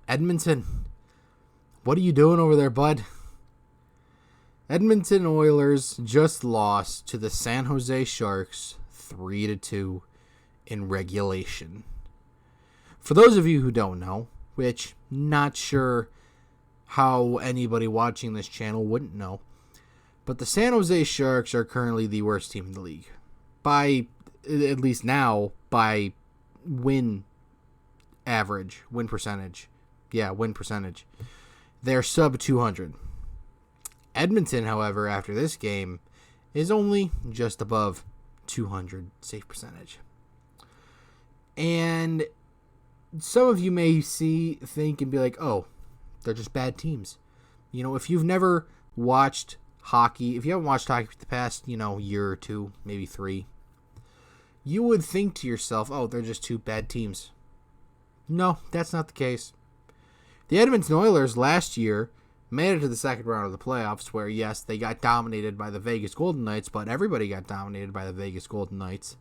Edmonton, what are you doing over there, bud? Edmonton Oilers just lost to the San Jose Sharks 3-2 in regulation. For those of you who don't know, which not sure how anybody watching this channel wouldn't know, but the San Jose Sharks are currently the worst team in the league. By, at least now, by win percentage. Yeah, win percentage. They're sub 200. Edmonton, however, after this game, is only just above 200 save percentage. And some of you may think and be like, oh, they're just bad teams. You know, if you've never watched hockey, if you haven't watched hockey for the past, year or two, maybe 3, you would think to yourself, oh, they're just two bad teams. No, that's not the case. The Edmonton Oilers last year made it to the second round of the playoffs where, yes, they got dominated by the Vegas Golden Knights, but everybody got dominated by the Vegas Golden Knights.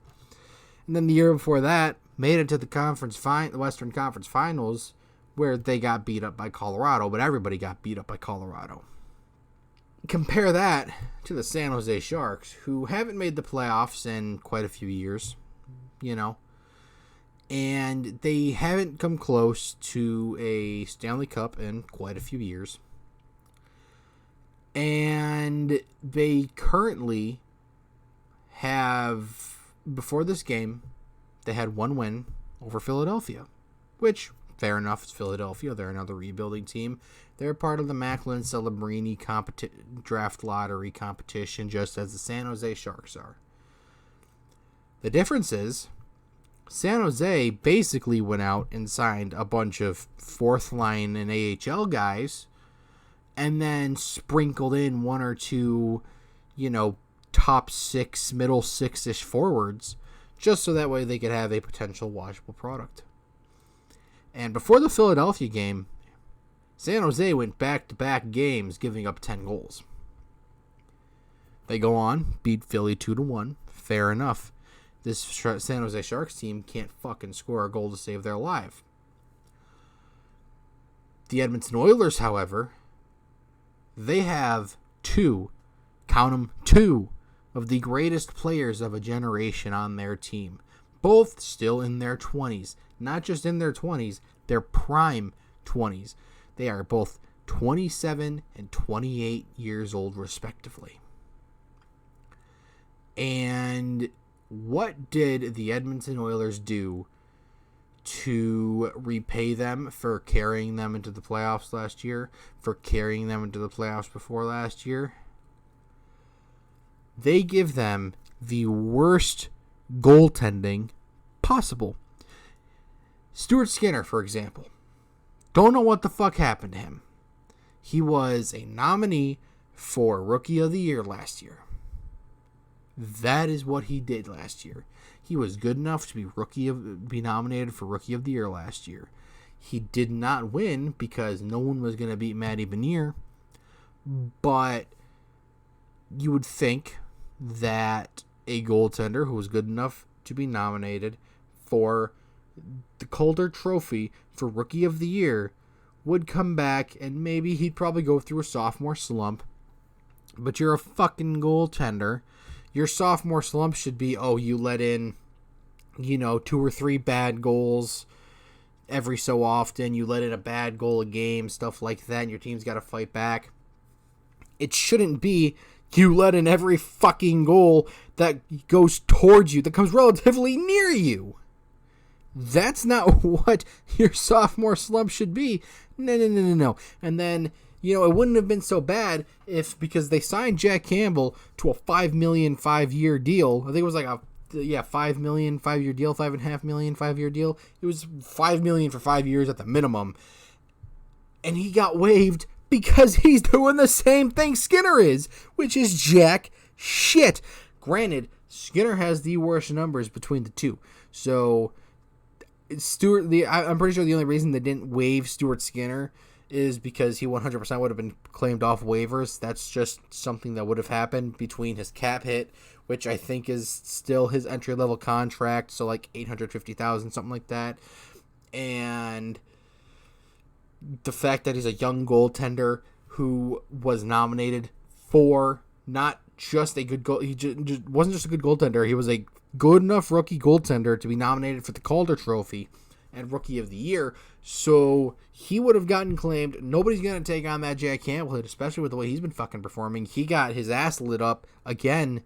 And then the year before that, made it to the Western Conference Finals where they got beat up by Colorado, but everybody got beat up by Colorado. Compare that to the San Jose Sharks, who haven't made the playoffs in quite a few years, and they haven't come close to a Stanley Cup in quite a few years. And they currently have, before this game, they had one win over Philadelphia, which, fair enough, it's Philadelphia. They're another rebuilding team. They're part of the Macklin Celebrini draft lottery competition, just as the San Jose Sharks are. The difference is, San Jose basically went out and signed a bunch of fourth line and AHL guys, and then sprinkled in one or two, top 6, middle 6-ish forwards, just so that way they could have a potential watchable product. And before the Philadelphia game, San Jose went back-to-back games giving up 10 goals. They go on, beat Philly 2-1. Fair enough. This San Jose Sharks team can't fucking score a goal to save their life. The Edmonton Oilers, however, they have two of the greatest players of a generation on their team. Both still in their 20s. Not just in their 20s, their prime 20s. They are both 27 and 28 years old, respectively. And what did the Edmonton Oilers do to repay them for carrying them into the playoffs last year, for carrying them into the playoffs before last year? They give them the worst goaltending possible. Stuart Skinner, for example. Don't know what the fuck happened to him. He was a nominee for Rookie of the Year last year. That is what he did last year. He was good enough to be nominated for Rookie of the Year last year. He did not win because no one was going to beat Matty Benier. But you would think that a goaltender who was good enough to be nominated for the Calder Trophy for Rookie of the Year would come back and maybe he'd probably go through a sophomore slump. But you're a fucking goaltender. Your sophomore slump should be, you let in, 2 or 3 bad goals every so often. You let in a bad goal a game, stuff like that, and your team's got to fight back. It shouldn't be you let in every fucking goal that goes towards you, that comes relatively near you. That's not what your sophomore slump should be. No. And then, it wouldn't have been so bad because they signed Jack Campbell to a $5 million 5-year deal. I think it was like a $5 million 5-year deal, $5.5 million 5-year deal. It was $5 million for 5 years at the minimum. And he got waived because he's doing the same thing Skinner is, which is jack shit. Granted, Skinner has the worst numbers between the two. So I'm pretty sure the only reason they didn't waive Stuart Skinner is because he 100% would have been claimed off waivers. That's just something that would have happened between his cap hit, which I think is still his entry-level contract, so like $850,000, something like that, and the fact that he's a young goaltender who was nominated for not just a good goal. He just wasn't just a good goaltender. He was a good enough rookie goaltender to be nominated for the Calder Trophy and Rookie of the Year. So he would have gotten claimed. Nobody's going to take on that Jack Campbell hit, especially with the way he's been fucking performing. He got his ass lit up again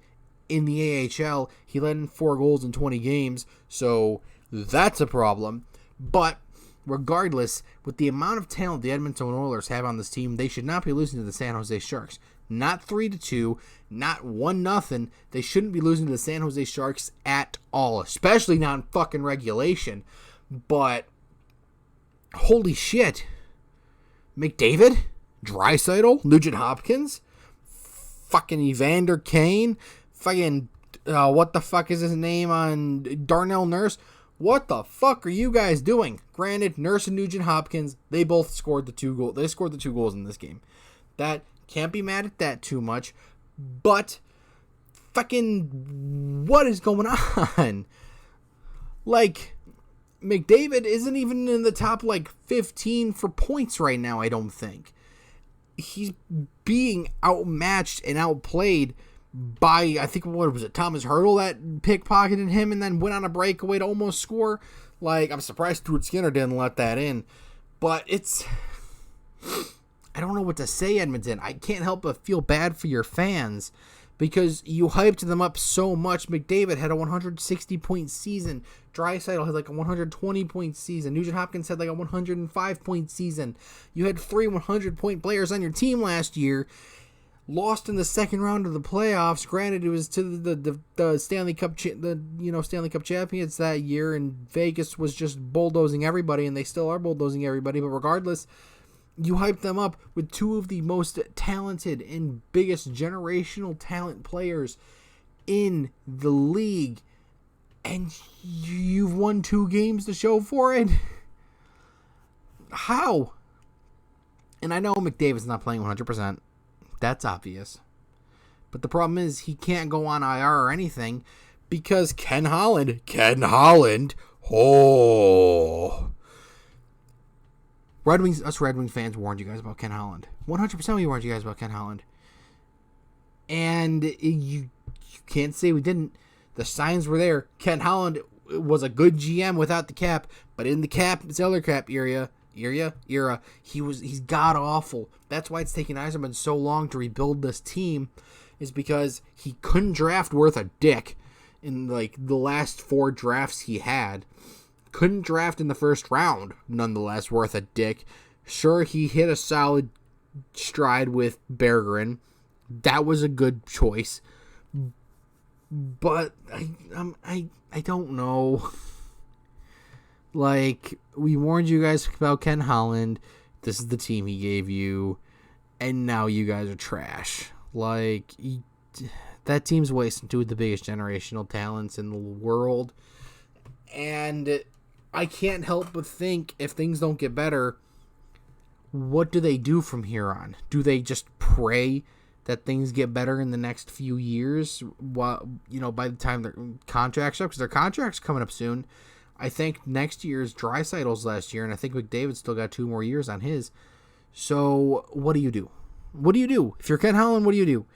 in the AHL. He let in 4 goals in 20 games. So that's a problem. But regardless, with the amount of talent the Edmonton Oilers have on this team, they should not be losing to the San Jose Sharks. Not 3-2, not 1-0. They shouldn't be losing to the San Jose Sharks at all, especially not in fucking regulation. But holy shit. McDavid, Draisaitl, Nugent Hopkins, fucking Evander Kane, fucking what the fuck is his name on Darnell Nurse? What the fuck are you guys doing? Granted, Nurse and Nugent Hopkins, they both scored the 2 goals. They scored the 2 goals in this game. That can't be mad at that too much. But fucking what is going on? Like, McDavid isn't even in the top 15 for points right now, I don't think. He's being outmatched and outplayed by, I think, what was it, Thomas Hertl that pickpocketed him and then went on a breakaway to almost score. I'm surprised Stuart Skinner didn't let that in. But I don't know what to say, Edmonton. I can't help but feel bad for your fans because you hyped them up so much. McDavid had a 160-point season. Draisaitl had a 120-point season. Nugent Hopkins had a 105-point season. You had 3 100-point players on your team last year. Lost in the second round of the playoffs. Granted, it was to the Stanley Cup, Stanley Cup champions that year, and Vegas was just bulldozing everybody, and they still are bulldozing everybody. But regardless, you hyped them up with 2 of the most talented and biggest generational talent players in the league, and you've won 2 games to show for it. How? And I know McDavid's not playing 100%. That's obvious. But the problem is he can't go on IR or anything because Ken Holland, Red Wings fans warned you guys about Ken Holland. 100% we warned you guys about Ken Holland. And you can't say we didn't. The signs were there. Ken Holland was a good GM without the cap, but in the salary cap era, he's god awful. That's why it's taken Yzerman so long to rebuild this team, is because he couldn't draft worth a dick in the last 4 drafts he had. Couldn't draft in the first round, nonetheless worth a dick. Sure, he hit a solid stride with Bergeron. That was a good choice. But I don't know. We warned you guys about Ken Holland. This is the team he gave you, and now you guys are trash. That team's wasting 2 of the biggest generational talents in the world, and I can't help but think if things don't get better, what do they do from here on? Do they just pray that things get better in the next few years? By the time their contracts up, because their contract's coming up soon. I think next year's Draisaitl's last year, and I think McDavid's still got 2 more years on his. So what do you do? What do you do? If you're Ken Holland, what do you do?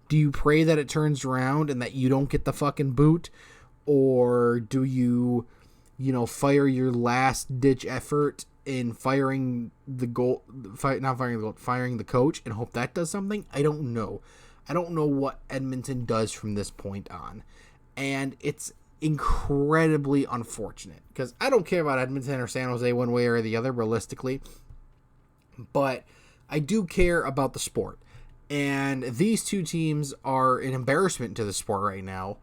Do you pray that it turns around and that you don't get the fucking boot? Or do you, fire your last-ditch effort in firing the coach and hope that does something? I don't know. I don't know what Edmonton does from this point on. And it's incredibly unfortunate because I don't care about Edmonton or San Jose one way or the other realistically, but I do care about the sport, and these 2 teams are an embarrassment to the sport right now.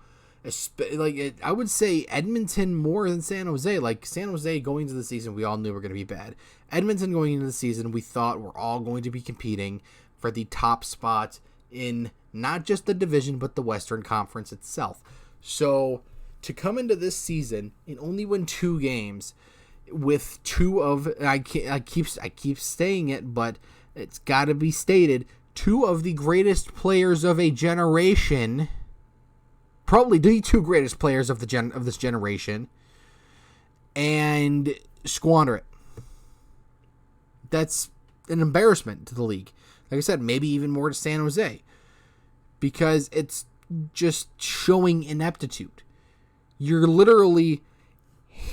I would say Edmonton more than San Jose. San Jose going into the season, we all knew were going to be bad. Edmonton going into the season, we thought we're all going to be competing for the top spot in not just the division but the Western Conference itself. So to come into this season and only win 2 games with 2 of, I keep saying it, but it's got to be stated, 2 of the greatest players of a generation, probably the 2 greatest players of this generation, and squander it. That's an embarrassment to the league. Like I said, maybe even more to San Jose, because it's just showing ineptitude. You're literally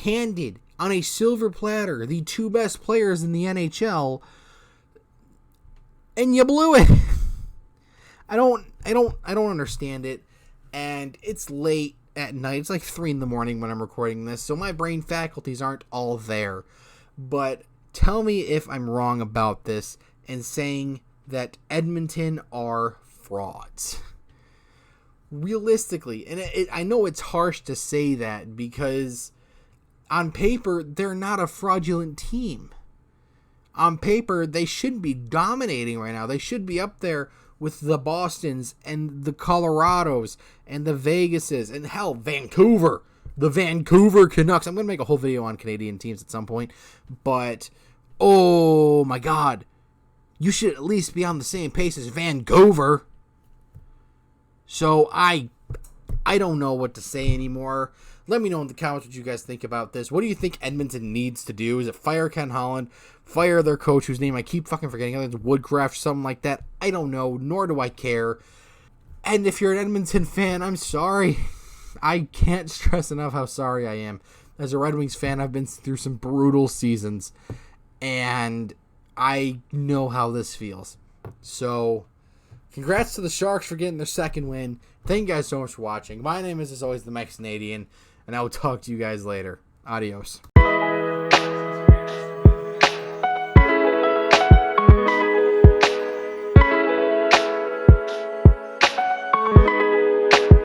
handed on a silver platter the two best players in the NHL, and you blew it. I don't understand it. And it's late at night. It's like 3 a.m. when I'm recording this, so my brain faculties aren't all there. But tell me if I'm wrong about this and saying that Edmonton are frauds. Realistically, and I know it's harsh to say that, because on paper, they're not a fraudulent team. On paper, they should be dominating right now. They should be up there with the Bostons and the Colorados and the Vegases and, hell, Vancouver. The Vancouver Canucks. I'm going to make a whole video on Canadian teams at some point. But, oh my God. You should at least be on the same pace as Vancouver. So, I don't know what to say anymore. Let me know in the comments what you guys think about this. What do you think Edmonton needs to do? Is it fire Ken Holland? Fire their coach, whose name I keep fucking forgetting. I think it's Woodcraft, something like that. I don't know, nor do I care. And if you're an Edmonton fan, I'm sorry. I can't stress enough how sorry I am. As a Red Wings fan, I've been through some brutal seasons, and I know how this feels. So, congrats to the Sharks for getting their second win. Thank you guys so much for watching. My name is, as always, the Mex Canadian, and I will talk to you guys later. Adios.